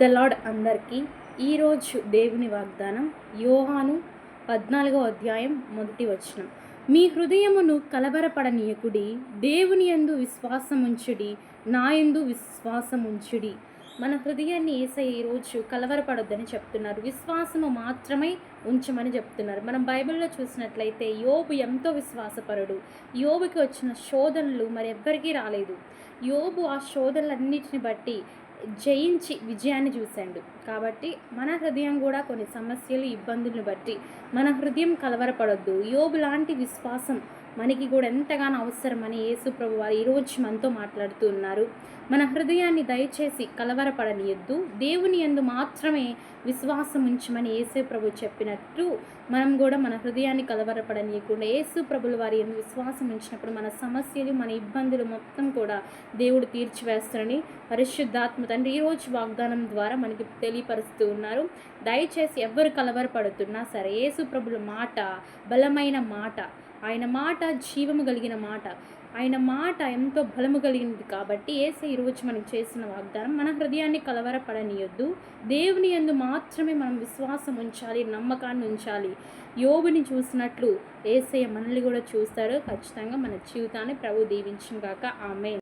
The lord అందరికీ ఈరోజు దేవుని వాగ్దానం యోహాను 14వ అధ్యాయం 1వ వచనం. మీ హృదయమును కలవరపడనీయకుడి, దేవుని యందు విశ్వాసముంచుడి, నా యందు విశ్వాసముంచుడి. మన హృదయాన్ని యేసయ్య ఈరోజు కలవరపడొద్దని చెప్తున్నారు. విశ్వాసము మాత్రమే ఉంచమని చెప్తున్నారు. మనం బైబిల్లో చూసినట్లయితే యోబు ఎంతో విశ్వాసపరుడు. యోబుకి వచ్చిన శోధనలు మరి ఎవ్వరికీ రాలేదు. యోబు ఆ శోధనలన్నిటిని బట్టి జయించి విజయాన్ని చూశాడు. కాబట్టి మన హృదయం కూడా కొన్ని సమస్యలు, ఇబ్బందులను బట్టి మన హృదయం కలవరపడొద్దు. యోబు లాంటి విశ్వాసం మనకి కూడా ఎంతగానో అవసరమని యేసు ప్రభు వారు ఈరోజు మనతో మాట్లాడుతూ ఉన్నారు. మన హృదయాన్ని దయచేసి కలవరపడనియొద్దు, దేవుని యందు మాత్రమే విశ్వాసం ఉంచమని యేసు ప్రభు చెప్పినట్టు మనం కూడా మన హృదయాన్ని కలవరపడనీయకుండా యేసు ప్రభుల వారి యందు విశ్వాసం ఉంచినప్పుడు మన సమస్యలు, మన ఇబ్బందులు మొత్తం కూడా దేవుడు తీర్చివేస్తారని పరిశుద్ధాత్మ తండ్రి ఈరోజు వాగ్దానం ద్వారా మనకి తెలియపరుస్తూ ఉన్నారు. దయచేసి ఎవరు కలవరపడుతున్నా సరే యేసు ప్రభుల మాట బలమైన మాట, ఆయన మాట జీవము కలిగిన మాట, ఆయన మాట ఎంతో బలము కలిగినది. కాబట్టి యేసయ్య ఈరోజు మనకు చేసిన వాగ్దానం మన హృదయాన్ని కలవరపడనీయొద్దు, దేవుని యందు మాత్రమే మనం విశ్వాసం ఉంచాలి, నమ్మకాన్ని ఉంచాలి. యోబుని చూసినట్లు యేసయ్య మనల్ని కూడా చూస్తాడు. ఖచ్చితంగా మన జీవితాన్ని ప్రభు దీవించును గాక. ఆమేన్.